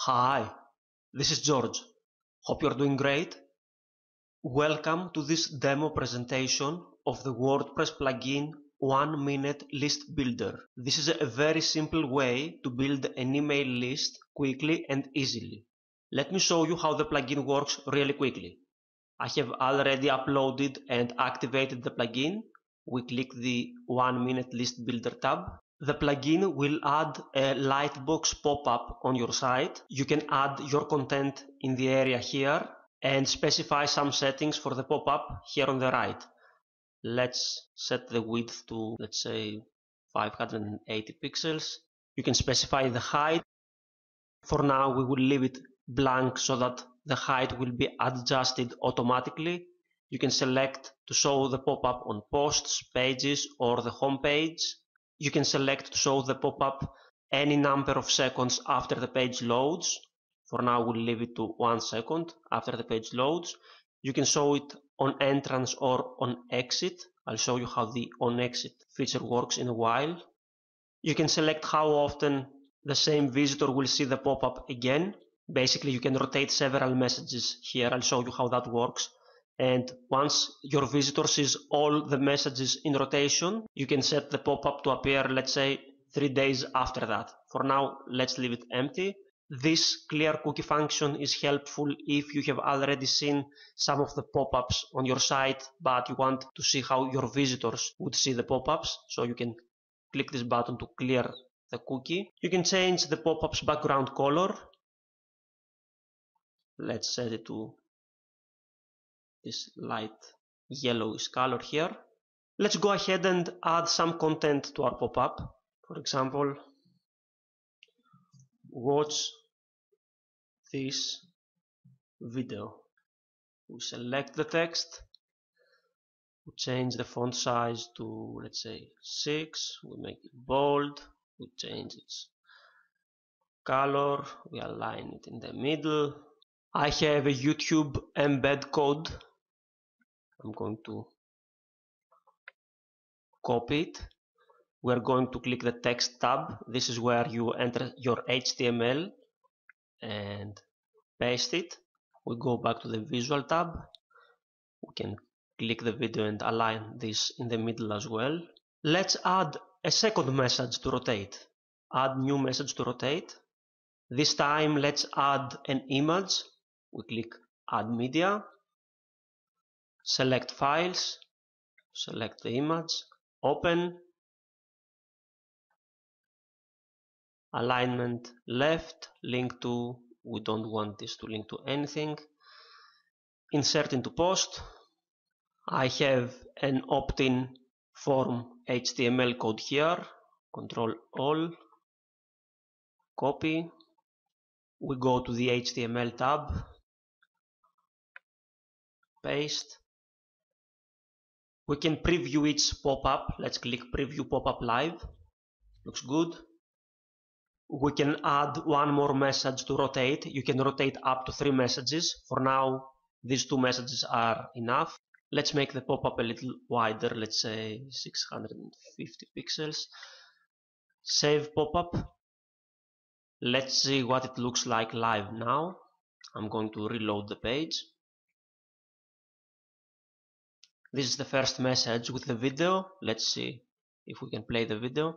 Hi, this is George. Hope you're doing great. Welcome to this demo presentation of the WordPress plugin 1 Minute List Builder. This is a very simple way to build an email list quickly and easily. Let me show you how the plugin works really quickly. I have already uploaded and activated the plugin. We click the 1 Minute List Builder tab. The plugin will add a lightbox pop-up on your site. You can add your content in the area here and specify some settings for the pop-up here on the right. Let's set the width to, let's say, 580 pixels. You can specify the height. For now, we will leave it blank so that the height will be adjusted automatically. You can select to show the pop-up on posts, pages, or the home page. You can select to show the pop-up any number of seconds after the page loads. For now, we'll leave it to 1 second after the page loads. You can show it on entrance or on exit. I'll show you how the on exit feature works in a while. You can select how often the same visitor will see the pop-up again. Basically, you can rotate several messages here. I'll show you how that works. And once your visitor sees all the messages in rotation, you can set the pop-up to appear, let's say, 3 days after that. For now, let's leave it empty. This clear cookie function is helpful if you have already seen some of the pop-ups on your site, but you want to see how your visitors would see the pop-ups. So you can click this button to clear the cookie. You can change the pop-up's background color. Let's set it to this light yellowish color here. Let's go ahead and add some content to our pop-up. For example, watch this video. We select the text. We change the font size to, let's say, 6. We make it bold. We change its color. We align it in the middle. I have a YouTube embed code. I'm going to copy it. We're going to click the text tab. This is where you enter your HTML and paste it. We go back to the visual tab. We can click the video and align this in the middle as well. Let's add a second message to rotate. Add new message to rotate. This time let's add an image. We click add media. Select files, select the image, open, alignment left, link to, we don't want this to link to anything, insert into post. I have an opt-in form HTML code here, Control All, copy, we go to the HTML tab, paste. We can preview each pop-up. Let's click preview pop-up live. Looks good. We can add one more message to rotate. You can rotate up to 3 messages. For now, these 2 messages are enough. Let's make the pop-up a little wider. Let's say 650 pixels. Save pop-up. Let's see what it looks like live now. I'm going to reload the page. This is the first message with the video. Let's see if we can play the video.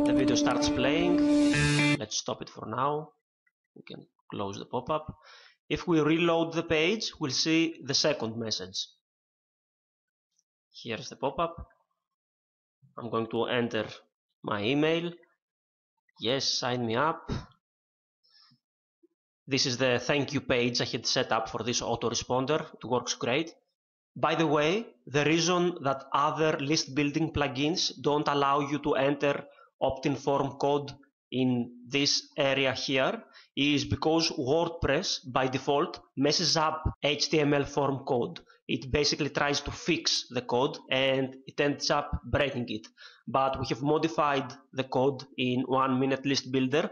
The video starts playing. Let's stop it for now. We can close the pop-up. If we reload the page, we'll see the second message. Here's the pop-up. I'm going to enter my email. Yes, sign me up. This is the thank you page I had set up for this autoresponder. It works great. By the way, the reason that other list building plugins don't allow you to enter opt-in form code in this area here is because WordPress by default messes up HTML form code. It basically tries to fix the code and it ends up breaking it. But we have modified the code in 1 Minute List Builder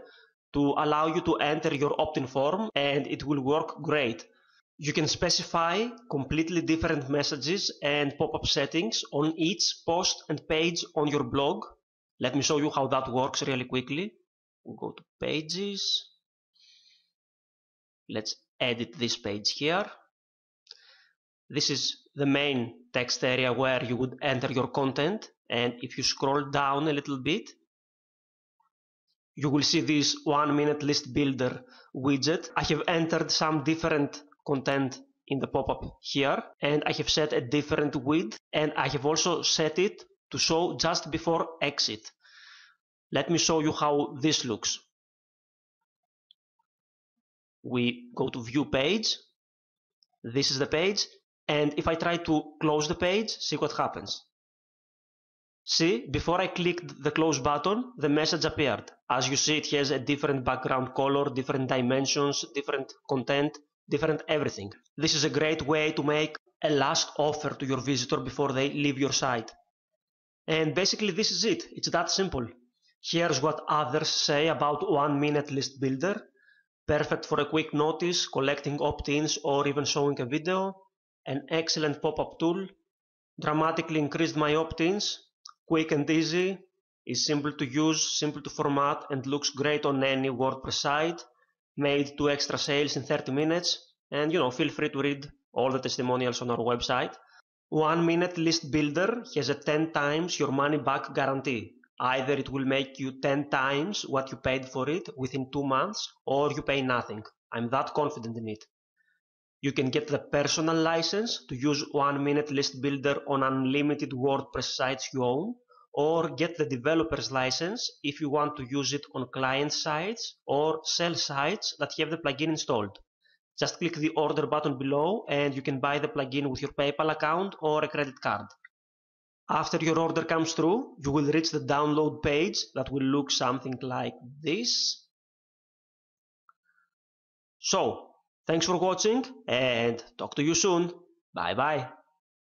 to allow you to enter your opt-in form, and it will work great. You can specify completely different messages and pop-up settings on each post and page on your blog. Let me show you how that works really quickly. We'll go to Pages. Let's edit this page here. This is the main text area where you would enter your content, and if you scroll down a little bit, you will see this 1 minute list builder widget. I have entered some different content in the pop-up here, and I have set a different width, and I have also set it to show just before exit. Let me show you how this looks. We go to View Page. This is the page, and if I try to close the page, see what happens. See, before I clicked the close button, the message appeared. As you see, it has a different background color, different dimensions, different content, different everything. This is a great way to make a last offer to your visitor before they leave your site. And basically this is it. It's that simple. Here's what others say about 1 minute list builder. Perfect for a quick notice, collecting opt-ins, or even showing a video. An excellent pop-up tool. Dramatically increased my opt-ins. Quick and easy, is simple to use, simple to format, and looks great on any WordPress site. Made 2 extra sales in 30 minutes. And feel free to read all the testimonials on our website. 1 minute list builder has a 10 times your money back guarantee. Either it will make you 10 times what you paid for it within 2 months, or you pay nothing. I'm that confident in it. You can get the personal license to use 1 minute list builder on unlimited WordPress sites you own, or get the developer's license if you want to use it on client sites or sell sites that have the plugin installed. Just click the order button below and you can buy the plugin with your PayPal account or a credit card. After your order comes through, you will reach the download page that will look something like this. So, thanks for watching and talk to you soon. Bye bye.